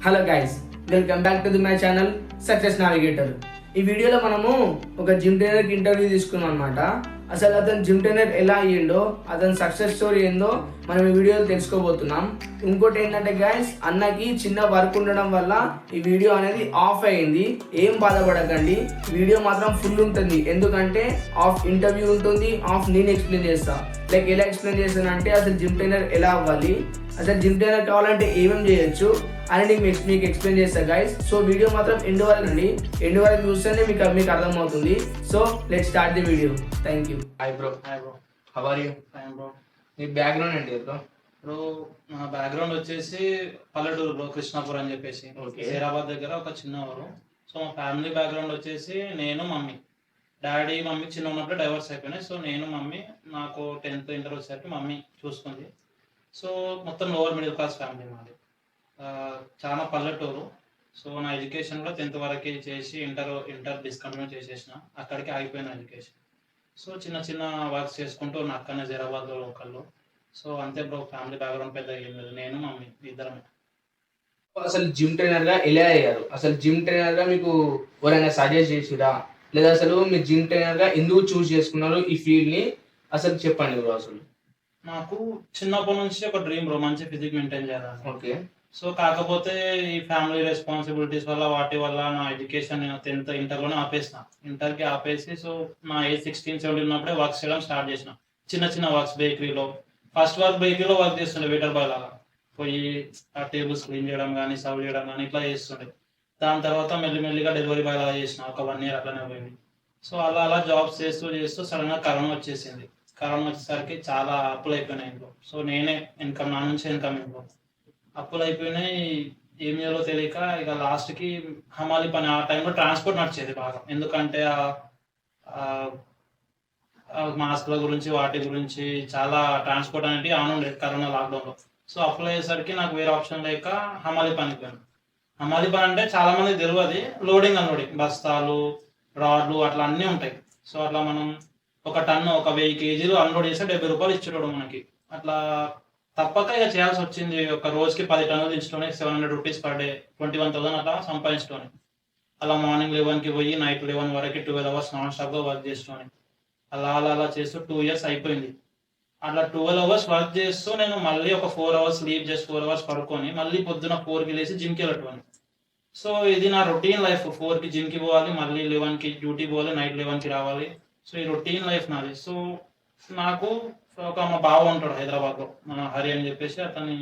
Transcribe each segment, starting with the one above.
Hello guys, welcome back to my channel success navigator. ఈ వీడియోలో మనము ఒక జిమ్ ట్రైనర్కి ఇంటర్వ్యూ తీసుకున్నాం అనమాట. అసలు అతను జిమ్ ట్రైనర్ ఎలా అయ్యిండో, అతని సక్సెస్ స్టోరీ ఏందో మనం ఈ వీడియోలో తెలుసుకోబోతున్నాం. ఇంకోటి ఏంటంటే గైస్, అన్నకి చిన్న వర్క్ ఉండడం వల్ల ఈ వీడియో అనేది ఆఫ్ అయింది. ఏం బాధపడకండి, వీడియో మాత్రం ఫుల్ ఉంటుంది. ఎందుకంటే ఆఫ్ ఇంటర్వ్యూ ఉంటుంది, ఆఫ్ నేను ఎక్స్ప్లెయిన్ చేస్తా. లైక్ ఎలా ఎక్స్ప్లెయిన్ చేస్తానంటే అసలు జిమ్ ట్రైనర్ ఎలా అవ్వాలి, అసలు జిమ్ ట్రైనర్ కావాలంటే ఏమేమి చేయొచ్చు అని మీకు ఎక్స్ప్లెయిన్ చేస్తా గైస్. సో వీడియో మాత్రం ఎండ్ వరకు రండి, ఎండ్ వరకు చూస్తేనే మీకు అర్థమవుతుంది. So let's start the video. Thank you. Hi bro. How are you? Fine bro. మీ బ్యాక్గ్రౌండ్ ఏంటి బ్రో? ఇప్పుడు నా బ్యాక్గ్రౌండ్ వచ్చేసి పల్లెటూరు బ్రో, కృష్ణాపూర్ అని చెప్పేసి హైదరాబాద్ దగ్గర ఒక చిన్న ఊరు. సో మా ఫ్యామిలీ బ్యాక్గ్రౌండ్ వచ్చేసి నేను, మమ్మీ. డాడీ మమ్మీ చిన్న ఉన్నప్పుడు డైవర్స్ అయిపోయినాయి. సో నేను, మమ్మీ, నాకు 10th ఇంటర్ వచ్చేసరికి మమ్మీ చూసుకుంది. సో మొత్తం లోవర్ మిడిల్ క్లాస్ ఫ్యామిలీ మాది. చాలా పల్లెటూరు. సో నా ఎడ్యుకేషన్ కూడా 10th వరకే చేసి ఇంటర్ డిస్కంటిన్యూ చేసేసిన, అక్కడికి ఆగిపోయిన ఎడ్యుకేషన్. సో చిన్న చిన్న వర్క్స్ చేసుకుంటూ నా అక్కనే హైదరాబాద్లో లోకల్లో. సో అంతే బ్రో, ఫ్యామిలీ బ్యాక్గ్రౌండ్ పెద్దగా ఏం లేదు, నేను మమ్మీ ఇద్దరమే. అసలు జిమ్ ట్రైనర్ గా ఎలా అయ్యారు? అసలు జిమ్ ట్రైనర్ గా మీకు ఎవరైనా సజెస్ట్ చేసిరా, లేదా అసలు మీరు జిమ్ ట్రైనర్ గా ఎందుకు చూస్ చేసుకున్నారు ఈ ఫీల్డ్ ని? అసలు చెప్పండి బ్రో. అసలు నాకు చిన్నప్పటి నుంచి ఒక డ్రీమ్ బ్రో, మంచి ఫిజిక్ మెయింటైన్ చేయాలని. ఓకే. సో కాకపోతే ఈ ఫ్యామిలీ రెస్పాన్సిబిలిటీస్ వల్ల వాటి వల్ల నా ఎడ్యుకేషన్ నేను 10th ఇంటర్లోనే ఆపేసిన. ఇంటర్కి ఆపేసి సో నా ఏజ్ 16-17 ఉన్నప్పుడే వర్క్ చేయడం స్టార్ట్ చేసిన. చిన్న చిన్న వర్క్స్ బేకరీలో. ఫస్ట్ వర్క్ బేకరీలో వర్క్ చేస్తుండే, వెయిటర్ బాయ్ లాగా పోయి ఆ టేబుల్స్ క్లీన్ చేయడం కానీ, సర్వ్ చేయడం కానీ ఇట్లా చేస్తుండే. దాని తర్వాత మెల్లిమెల్లిగా డెలివరీ బాయ్ లాగా చేసిన, ఒక 1 year అట్లానే పోయింది. సో అలా జాబ్స్ చేస్తూ సడన్గా కరోనా వచ్చేసింది. కరోనా వచ్చేసరికి చాలా అప్పులు అయిపోయినాయి ఇంట్లో. సో నేనే నా నుంచి ఇన్కమ్ ఇంట్లో అప్పులు అయిపోయినాయి. ఏం చేయాలో తెలియక ఇక లాస్ట్కి హమాలి పని. ఆ టైంలో ట్రాన్స్పోర్ట్ నడిచేది బాగా, ఎందుకంటే మాస్క్ల గురించి వాటి గురించి చాలా ట్రాన్స్పోర్ట్ అనేది ఆన్ ఉండేది కరోనా లాక్డౌన్లో. సో అప్పులు అయ్యేసరికి నాకు వేరే ఆప్షన్ లేక హమాలి పనికి పోయాను. హమాలి పని అంటే చాలా మంది తెలియదు, లోడింగ్ అన్లోడింగ్, బస్తాలు, రాడ్లు అట్లా అన్నీ ఉంటాయి. సో అట్లా మనం ఒక టన్ను, ఒక 1000 kgs అన్లోడ్ చేస్తే 70 రూపాయలు ఇచ్చేటోడు మనకి. అట్లా తప్పక ఇక చేయాల్సి వచ్చింది. ఒక రోజుకి 10 టన్నులు దించుకొని 700 రూపీస్ పర్ డే, 21,000 అట్లా సంపాదించుకొని. అలా మార్నింగ్ 11కి పోయి నైట్ 11 వరకు 12 hours నాన్ స్టాప్గా వర్క్ చేసుకొని అలా చేస్తూ 2 years అయిపోయింది. అట్లా 12 hours వర్క్ చేస్తూ నేను మళ్ళీ ఒక 4 hours స్లీప్ చేసి 4 hours పడుకొని మళ్ళీ పొద్దున 4కి లేచి జిమ్కి వెళ్ళటం. సో ఇది నా రొటీన్ లైఫ్. 4కి జిమ్కి పోవాలి, మళ్ళీ 11కి డ్యూటీ పోవాలి, నైట్ 11కి రావాలి. సో ఈ రొటీన్ లైఫ్ నాది. సో నాకు మా బావ ఉంటాడు హైదరాబాద్లో, మన హరి అని చెప్పేసి. అతని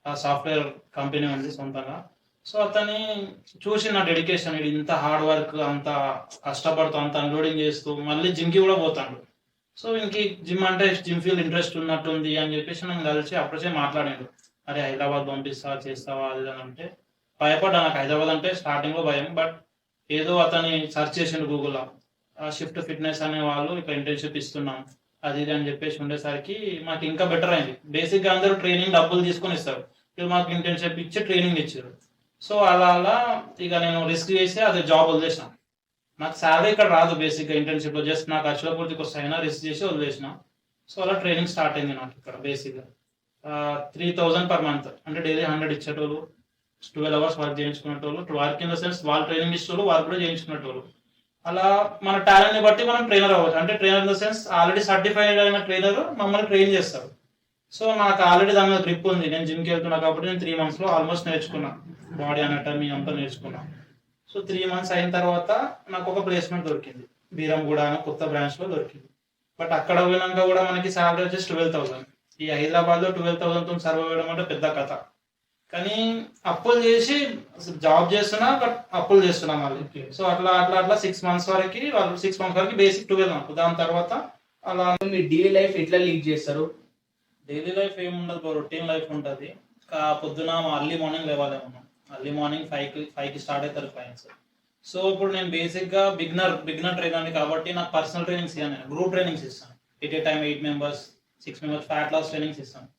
సాఫ్ట్వేర్ కంపెనీ ఉంది సొంతంగా. సో అతన్ని చూసి నా డెడికేషన్, ఇది ఇంత హార్డ్ వర్క్, అంత కష్టపడుతూ, అంత అన్లోడింగ్ చేస్తూ మళ్ళీ జిమ్కి కూడా పోతాడు. సో ఇంక జిమ్ అంటే జిమ్ ఫీల్డ్ ఇంట్రెస్ట్ ఉన్నట్టుంది అని చెప్పేసి నన్ను కలిసి అప్పుడే మాట్లాడాడు. అరే హైదరాబాద్ పంపిస్తా, చేస్తావా అది అని అంటే భయపడ్డా. నాకు హైదరాబాద్ అంటే స్టార్టింగ్లో భయం, బట్ ఏదో అతన్ని సెర్చ్ చేసిండు గూగుల్లో. షిఫ్ట్ ఫిట్నెస్ అనే వాళ్ళు ఇక్కడ ఇంటర్న్షిప్ ఇస్తున్నాం అది ఇది అని చెప్పేసి ఉండేసరికి మాకు ఇంకా బెటర్ అయింది. బేసిక్గా అందరూ ట్రైనింగ్ డబ్బులు తీసుకొని ఇస్తారు, ఇప్పుడు మాకు ఇంటర్న్షిప్ ఇచ్చి ట్రైనింగ్ ఇచ్చారు. సో అలా ఇక నేను రిస్క్ చేసి అది జాబ్ వదిలేసిన. నాకు శాలరీ ఇక్కడ రాదు బేసిక్గా ఇంటర్న్షిప్లో, జస్ట్ నాకు ఖర్చుల పూర్తికి వస్తాయినా రిస్క్ చేసి వదిలేసిన. సో అలా ట్రైనింగ్ స్టార్ట్ అయింది నాకు ఇక్కడ. బేసిక్గా 3,000 per month, అంటే డైలీ 100 ఇచ్చేటోళ్ళు, 12 hours వర్క్ చేయించుకునేటోళ్ళు. వర్క్ ఇన్ ద సెన్స్ వాళ్ళు ట్రైనింగ్ ఇచ్చేటోళ్ళు, వర్క్ కూడా చేయించుకునేటోళ్ళు. అలా మన టాలెంట్ని బట్టి మనం ట్రైనర్ అవ్వచ్చు. అంటే trainer in the sense already certified అయిన ట్రైనర్ మమ్మల్ని ట్రైన్ చేస్తారు. సో నాకు ఆల్రెడీ దాని మీద గ్రిప్ ఉంది. నేను జిమ్కి వెళ్తున్నా కాబట్టి నేను 3 monthsలో ఆల్మోస్ట్ నేర్చుకున్నా, బాడీ అనటమీ అంతా నేర్చుకున్నా. సో 3 months అయిన తర్వాత నాకు ఒక ప్లేస్మెంట్ దొరికింది, బీరంగూడ అని కొత్త బ్రాంచ్లో దొరికింది. బట్ అక్కడ పోయినాక కూడా మనకి శాలరీ వచ్చేసి 12,000. ఈ హైదరాబాద్లో 12,000తో సర్వ్ అవ్వడం అంటే పెద్ద కథ. కానీ అప్పులు చేసి జాబ్ చేస్తున్నా, బట్ అప్పులు చేస్తున్నా మళ్ళీ. సో అట్లా 6 months వరకు, వాళ్ళు 6 months వరకు బేసిక్ 12 నాకు. దాని తర్వాత అలా మీ డైలీ లైఫ్ ఎట్లా లీడ్ చేస్తారు? డైలీ లైఫ్ ఏముండదు, రొటీన్ లైఫ్ ఉంటుంది. పొద్దున అర్లీ మార్నింగ్ లేవాలి. అర్లీ మార్నింగ్ 5కి స్టార్ట్ అవుతారు క్లయింట్స్. సో ఇప్పుడు నేను బేసిక్గా బిగినర్ ట్రైనర్ని కాబట్టి నాకు పర్సనల్ ట్రైనింగ్స్ ఇవ్వను, నేను గ్రూప్ ట్రైనింగ్స్ ఇస్తాను. At a time 8 members, 6 members fat loss trainings ఇస్తాను.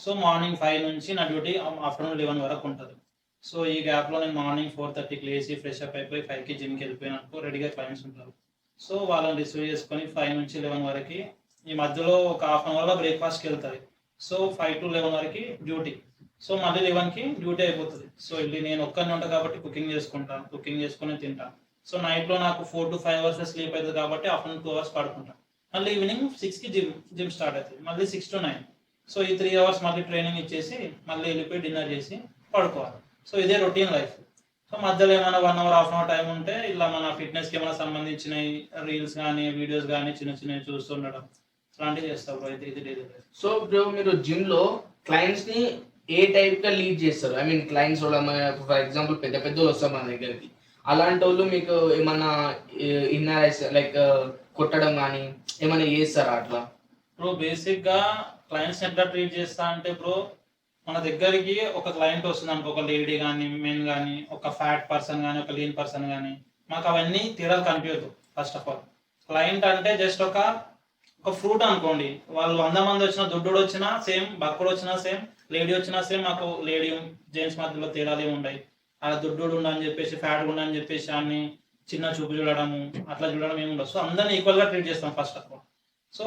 సో మార్నింగ్ 5 నుంచి నా డ్యూటీ ఆఫ్టర్నూన్ 11 వరకు ఉంటుంది. సో ఈ గ్యాప్లో నేను మార్నింగ్ 4:30కి లేచి ఫ్రెష్ అప్ అయిపోయి 5కి జిమ్కి వెళ్ళిపోయినట్టు రెడీగా క్లయింట్స్ ఉంటారు. సో వాళ్ళని రిసీవ్ చేసుకొని 5 నుంచి 11 వరకు, ఈ మధ్యలో ఒక 1/2 hour బ్రేక్ఫాస్ట్కి వెళ్తుంది. సో 5 to 11 వరకు డ్యూటీ. సో మళ్ళీ 11కి డ్యూటీ అయిపోతుంది. సో ఇది నేను ఒక్కరిని ఉంటాను కాబట్టి కుకింగ్ చేసుకుని తింటాను. సో నైట్లో నాకు 4 to 5 అవర్స్ స్లీప్ అవుతుంది కాబట్టి ఆఫ్టర్నూన్ 2 అవర్స్ పడుకుంటాను. మళ్ళీ ఈవినింగ్ 6కి జిమ్ స్టార్ట్ అవుతుంది, మళ్ళీ 6 to 9. సో ఈ 3 అవర్స్ మళ్ళీ ట్రైనింగ్ ఇచ్చేసి మళ్ళీ వెళ్ళిపోయి డిన్నర్ చేసి పడుకోవాలి. సో ఇదే రొటీన్ లైఫ్. సో మధ్యలో ఏమైనా 1 hour హాఫ్ అవర్ టైం ఉంటే ఇలా మన ఫిట్నెస్కి ఏమైనా సంబంధించిన రీల్స్ కానీ వీడియోస్ కానీ చిన్నవి చూస్తుండడం అలాంటివి చేస్తాం బ్రో. ఇది డైలీ లైఫ్. సో బ్రో మీరు జిమ్ లో క్లయింట్స్ ని ఏ టైప్ గా లీడ్ చేస్తారు? I mean clients for example పెద్ద వాళ్ళు వస్తారు మన దగ్గరికి, అలాంటి వాళ్ళు మీకు ఏమన్నా ఇన్నర్ లైక్ కొట్టడం కానీ ఏమైనా చేస్తారా అట్లా? బ్రో బేసిక్ గా క్లయింట్స్ ఎట్లా ట్రీట్ చేస్తా అంటే బ్రో, మన దగ్గరికి ఒక క్లయింట్ వస్తుంది అనుకో, ఒక లేడీ కానీ మెన్ కానీ, ఒక ఫ్యాట్ పర్సన్ కానీ, ఒక లీన్ పర్సన్ కానీ, మాకు అవన్నీ తేడాలు కనిపించదు. ఫస్ట్ ఆఫ్ ఆల్ క్లయింట్ అంటే జస్ట్ ఒక ఫ్రూట్ అనుకోండి. వాళ్ళు 100 మంది వచ్చినా, దుడ్డు వచ్చినా సేమ్, బక్కడు వచ్చినా సేమ్, లేడీ వచ్చినా సేమ్. మాకు లేడీ జెంట్స్ మధ్యలో తేడాలు ఏమి ఉంటాయి. అలా దుడ్డు ఉండని చెప్పేసి, ఫ్యాట్ ఉండని చెప్పేసి అన్ని చిన్న చూపు చూడడము అట్లా చూడడం ఏమి ఉండదు. సో అందరిని ఈక్వల్ గా ట్రీట్ చేస్తాం ఫస్ట్ ఆఫ్ ఆల్. సో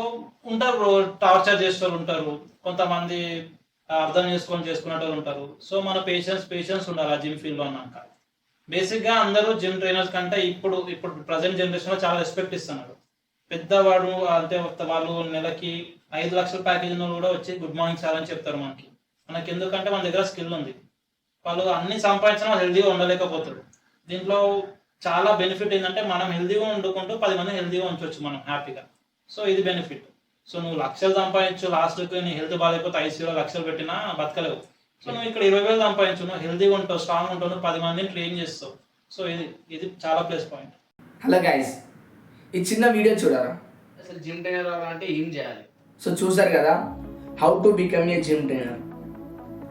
ఉంటారు టార్చర్ చేసే వాళ్ళు ఉంటారు, కొంతమంది అర్థం చేసుకునేటోళ్ళు ఉంటారు. సో మన పేషెన్స్ ఉండాలి ఆ జిమ్ ఫీల్డ్ లో అన్నాక. బేసిక్ గా అందరూ జిమ్ ట్రైనర్స్ కంటే ఇప్పుడు ప్రజెంట్ జనరేషన్ లో చాలా రెస్పెక్ట్ ఇస్తున్నారు. పెద్దవాడు అంటే వాళ్ళు నెలకి 5 లక్షల ప్యాకేజ్ ఉన్న కూడా వచ్చి గుడ్ మార్నింగ్ సార్ అని చెప్తారు మనకి ఎందుకంటే మన దగ్గర స్కిల్ ఉంది. వాళ్ళు అన్ని సంపాదించినా హెల్దీగా ఉండలేకపోతారు. దీంట్లో చాలా బెనిఫిట్ ఏంటంటే మనం హెల్దీగా వండుకుంటూ 10 మంది హెల్దీగా ఉంచవచ్చు మనం హ్యాపీగా. సో ఇది బెనిఫిట్. సో నువ్వు లక్షలు సంపాదించు, లాస్ట్కి నీ హెల్త్ బాగాలేకపోతే ఐసీయూలో లక్షలు పెట్టినా బతకలేవు. సో నువ్వు ఇక్కడ 20,000 సంపాదించు, నువ్వు హెల్దీగా ఉంటావు, స్ట్రాంగ్ ఉంటావు, నువ్వు 10 మందిని ట్రైన్ చేస్తావు. సో ఇది చాలా ప్లస్ పాయింట్. హలో గైస్, ఈ చిన్న వీడియో చూడారా? అసలు జిమ్ ట్రైనర్ అవ్వాలంటే ఏం చేయాలి? సో చూసారు కదా, how to become a gym trainer.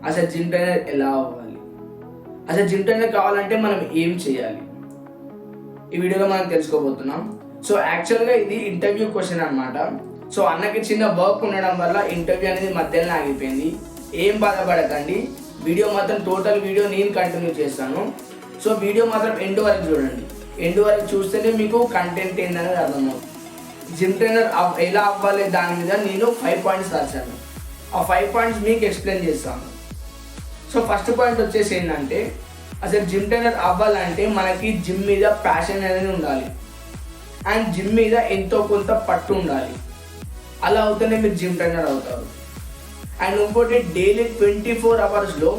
అసలు జిమ్ ట్రైనర్ ఎలా అవ్వాలి, అసలు జిమ్ ట్రైనర్ కావాలంటే మనం ఏం చేయాలి, ఈ వీడియోలో మనం తెలుసుకోబోతున్నాం. సో యాక్చువల్గా ఇది ఇంటర్వ్యూ క్వశ్చన్ అనమాట. సో అన్నకి చిన్న వర్క్ ఉండడం వల్ల ఇంటర్వ్యూ అనేది మధ్యలో ఆగిపోయింది. ఏం బాధపడకండి, వీడియో మాత్రం టోటల్ వీడియో నేను కంటిన్యూ చేస్తాను. సో వీడియో మాత్రం ఎండ్ వరకు చూడండి. ఎండ్ వరకు చూస్తేనే మీకు కంటెంట్ ఏంటనేది అర్థమవుతుంది. జిమ్ ట్రైనర్ ఎలా అవ్వాలి దాని మీద నేను 5 పాయింట్స్ రాశాను. ఆ 5 పాయింట్స్ మీకు ఎక్స్ప్లెయిన్ చేస్తాను. సో ఫస్ట్ పాయింట్ వచ్చేసి ఏంటంటే, అసలు జిమ్ ట్రైనర్ అవ్వాలంటే మనకి జిమ్ మీద ప్యాషన్ అనేది ఉండాలి అండ్ జిమ్ మీద ఎంతో కొంత పట్టు ఉండాలి. అలా అవుతూనే మీరు జిమ్ ట్రైనర్ అవుతారు. అండ్ ఇంకోటి, డైలీ 24 అవర్స్లో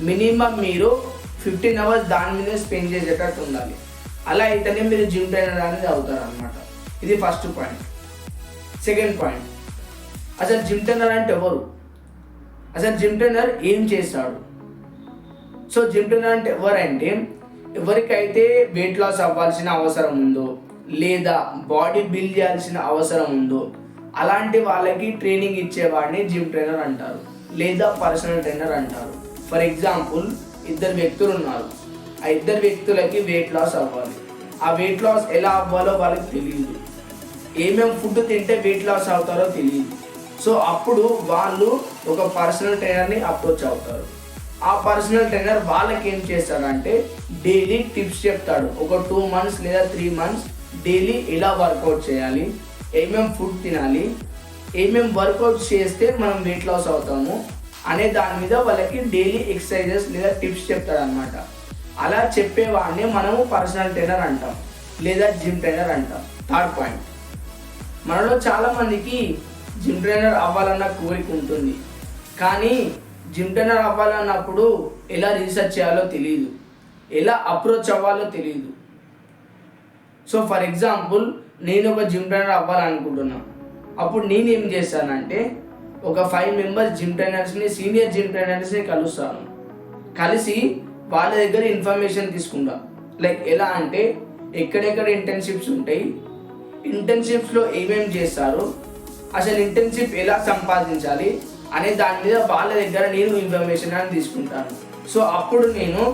మినిమం మీరు 15 అవర్స్ దాని మీద స్పెండ్ చేసేటట్టు ఉండాలి. అలా అయితేనే మీరు జిమ్ ట్రైనర్ అనేది అవుతారు అనమాట. ఇది ఫస్ట్ పాయింట్. సెకండ్ పాయింట్, అసలు జిమ్ ట్రైనర్ అంటే ఎవరు, అసలు జిమ్ ట్రైనర్ ఏం చేస్తాడు? సో జిమ్ ట్రైనర్ అంటే ఎవరంటే, ఎవరికైతే వెయిట్ లాస్ అవ్వాల్సిన అవసరం ఉందో లేదా బాడీ బిల్డ్ చేయాల్సిన అవసరం ఉందో అలాంటి వాళ్ళకి ట్రైనింగ్ ఇచ్చేవాడిని జిమ్ ట్రైనర్ అంటారు లేదా పర్సనల్ ట్రైనర్ అంటారు. ఫర్ ఎగ్జాంపుల్, 2 వ్యక్తులు ఉన్నారు. ఆ 2 వ్యక్తులకి వెయిట్ లాస్ అవ్వాలి. ఆ వెయిట్ లాస్ ఎలా అవ్వాలో వాళ్ళకి తెలియదు, ఏమేమి ఫుడ్ తింటే వెయిట్ లాస్ అవుతారో తెలియదు. సో అప్పుడు వాళ్ళు ఒక పర్సనల్ ట్రైనర్ని అప్రోచ్ అవుతారు. ఆ పర్సనల్ ట్రైనర్ వాళ్ళకి ఏం చేస్తాడంటే డైలీ టిప్స్ చెప్తాడు. ఒక 2 months లేదా 3 months డైలీ ఎలా వర్కౌట్ చేయాలి, ఏమేమి ఫుడ్ తినాలి, ఏమేమి వర్కౌట్ చేస్తే మనం వెయిట్ లాస్ అవుతాము అనే దాని మీద వాళ్ళకి డైలీ ఎక్సర్సైజెస్ లేదా టిప్స్ చెప్తాడు అనమాట. అలా చెప్పేవాడిని మనము పర్సనల్ ట్రైనర్ అంటాం లేదా జిమ్ ట్రైనర్ అంటాం. థర్డ్ పాయింట్, మనలో చాలామందికి జిమ్ ట్రైనర్ అవ్వాలన్న కోరిక ఉంటుంది, కానీ జిమ్ ట్రైనర్ అవ్వాలన్నప్పుడు ఎలా రీసెర్చ్ చేయాలో తెలియదు, ఎలా అప్రోచ్ అవ్వాలో తెలియదు. సో ఫర్ ఎగ్జాంపుల్, నేను ఒక జిమ్ ట్రైనర్ అవ్వాలనుకుంటున్నాను. అప్పుడు నేను ఏం చేస్తానంటే ఒక 5 members జిమ్ ట్రైనర్స్ని, సీనియర్ జిమ్ ట్రైనర్స్ని కలుస్తాను. కలిసి వాళ్ళ దగ్గర ఇన్ఫర్మేషన్ తీసుకుంటా. లైక్ ఎలా అంటే ఎక్కడెక్కడ ఇంటర్న్షిప్స్ ఉంటాయి, ఇంటర్న్షిప్స్లో ఏమేమి చేస్తారు, అసలు ఇంటర్న్షిప్ ఎలా సంపాదించాలి అనే దాని మీద వాళ్ళ దగ్గర నేను ఇన్ఫర్మేషన్ అని తీసుకుంటాను. సో అప్పుడు నేను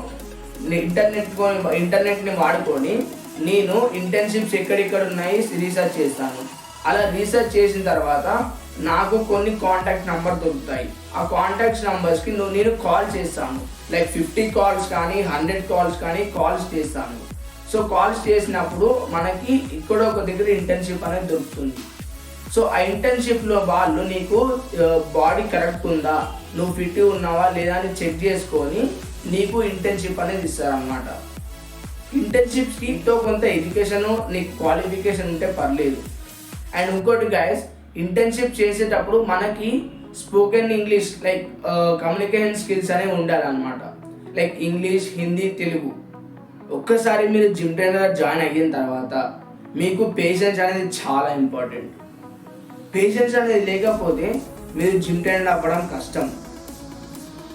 ఇంటర్నెట్ని వాడుకొని నేను ఇంటర్న్షిప్స్ ఎక్కడెక్కడ ఉన్నాయి రీసెర్చ్ చేస్తాను. అలా రీసెర్చ్ చేసిన తర్వాత నాకు కొన్ని కాంటాక్ట్ నెంబర్ దొరుకుతాయి. ఆ కాంటాక్ట్స్ నెంబర్స్కి నేను కాల్ చేస్తాను. లైక్ 50 calls కానీ 100 calls కానీ కాల్స్ చేస్తాను. సో కాల్స్ చేసినప్పుడు మనకి ఇక్కడ ఒక దగ్గర ఇంటర్న్షిప్ అనేది దొరుకుతుంది. సో ఆ ఇంటర్న్షిప్లో వాళ్ళు నీకు బాడీ కరెక్ట్ ఉందా, నువ్వు ఫిట్ ఉన్నావా లేదా అని చెక్ చేసుకొని నీకు ఇంటర్న్షిప్ అనేది ఇస్తారనమాట. ఇంటర్న్షిప్స్కి కొంత ఎడ్యుకేషన్ నీకు క్వాలిఫికేషన్ ఉంటే పర్లేదు. అండ్ ఇంకోటి గైస్, ఇంటర్న్షిప్ చేసేటప్పుడు మనకి spoken English like communication skills అనేవి ఉండాలన్నమాట. Like English, Hindi, Telugu. ఒక్కసారి మీరు జిమ్ ట్రైనర్ జాయిన్ అయిన తర్వాత మీకు పేషెన్స్ అనేది చాలా ఇంపార్టెంట్. పేషెన్స్ అనేది లేకపోతే మీరు జిమ్ ట్రైనర్ అవ్వడం కష్టం.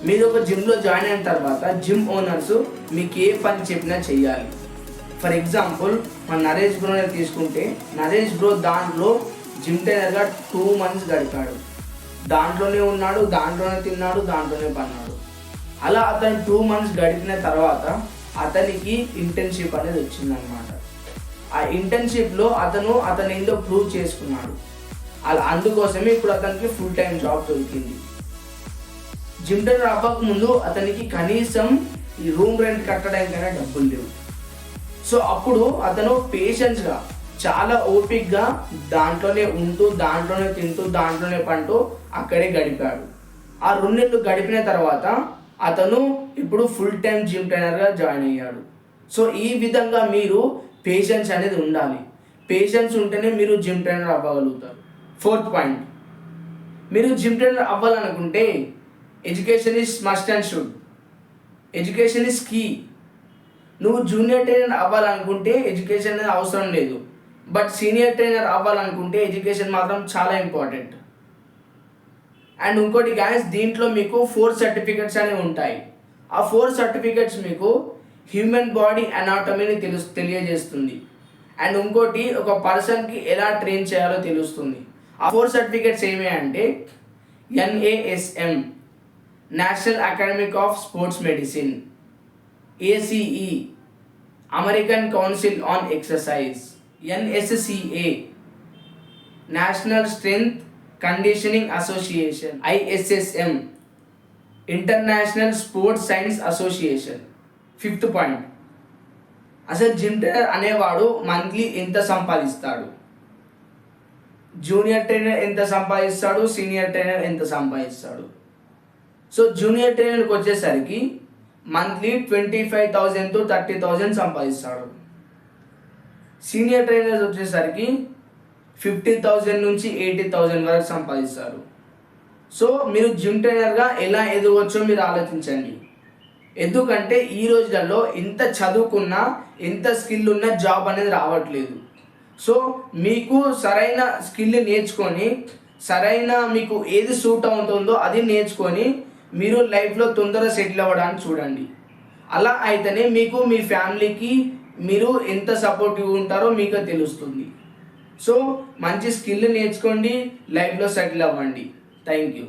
మీరు ఒక జిమ్లో జాయిన్ అయిన తర్వాత జిమ్ ఓనర్స్ మీకు ఏ పని చెప్పినా చెయ్యాలి. ఫర్ ఎగ్జాంపుల్ మన నరేష్ బ్రోనే తీసుకుంటే, నరేష్ బ్రో దాంట్లో జిమ్ ట్రైనర్గా 2 months గడిపాడు. దాంట్లోనే ఉన్నాడు, దాంట్లోనే తిన్నాడు, దాంట్లోనే పన్నాడు. అలా అతను 2 months గడిపిన తర్వాత అతనికి ఇంటర్న్షిప్ అనేది వచ్చిందనమాట. ఆ ఇంటర్న్షిప్లో అతను ఏందో ప్రూవ్ చేసుకున్నాడు. అలా అందుకోసమే ఇప్పుడు అతనికి ఫుల్ టైం జాబ్ దొరికింది. జిమ్ ట్రైనర్ అవ్వక ముందు అతనికి కనీసం ఈ రూమ్ రెంట్ కట్టడానికైనా డబ్బులు లేవు. సో అప్పుడు అతను పేషెన్స్గా చాలా ఓపిక్గా దాంట్లోనే ఉంటూ, దాంట్లోనే తింటూ, దాంట్లోనే పంటూ అక్కడే గడిపాడు. ఆ 2 నెలలు గడిపిన తర్వాత అతను ఇప్పుడు ఫుల్ టైం జిమ్ ట్రైనర్గా జాయిన్ అయ్యాడు. సో ఈ విధంగా మీరు పేషెన్స్ అనేది ఉండాలి. పేషెన్స్ ఉంటేనే మీరు జిమ్ ట్రైనర్ అవ్వగలుగుతారు. 4th పాయింట్, మీరు జిమ్ ట్రైనర్ అవ్వాలనుకుంటే education is must and should. Education is key. నువ్వు జూనియర్ ట్రైనర్ అవ్వాలనుకుంటే ఎడ్యుకేషన్ అనేది అవసరం లేదు. బట్ సీనియర్ ట్రైనర్ అవ్వాలనుకుంటే ఎడ్యుకేషన్ మాత్రం చాలా ఇంపార్టెంట్. అండ్ ఇంకోటి గ్యాస్, దీంట్లో మీకు 4 సర్టిఫికెట్స్ అనేవి ఉంటాయి. ఆ 4 సర్టిఫికెట్స్ మీకు హ్యూమన్ బాడీ అనాటమీని తెలియజేస్తుంది. అండ్ ఇంకోటి ఒక పర్సన్కి ఎలా ట్రైన్ చేయాలో తెలుస్తుంది. ఆ 4 సర్టిఫికెట్స్ ఏమి అంటే NASM, national academic of sports medicine, ACE, American council on exercise, NSCA, national strength conditioning association, ISSM, international sports science association. 5th point, అసలు జిమ్ ట్రైనర్ అనేవాడు మంత్లీ ఎంత సంపాదిస్తాడు, జూనియర్ ట్రైనర్ ఎంత సంపాదిస్తాడు, సీనియర్ ట్రైనర్ ఎంత సంపాదిస్తాడు. So junior ట్రైనర్కి వచ్చేసరికి monthly 25,000 to 30,000 సంపాదిస్తాడు. Senior trainers వచ్చేసరికి 50,000 నుంచి 80,000 వరకు సంపాదిస్తారు. సో మీరు జిమ్ ట్రైనర్గా ఎలా ఎదగవచ్చో మీరు ఆలోచించండి. ఎందుకంటే ఈ రోజులలో ఎంత చదువుకున్నా, ఎంత స్కిల్ ఉన్నా జాబ్ అనేది రావట్లేదు. సో మీకు సరైన స్కిల్ నేర్చుకొని, సరైన మీకు ఏది సూట్ అవుతుందో అది నేర్చుకొని మీరు లైఫ్లో తొందరగా సెటిల్ అవ్వడానికి చూడండి. అలా అయితేనే మీకు మీ ఫ్యామిలీకి మీరు ఎంత సపోర్టివ్ ఉంటారో మీకు తెలుస్తుంది. సో మంచి స్కిల్ నేర్చుకోండి, లైఫ్లో సెటిల్ అవ్వండి. Thank you.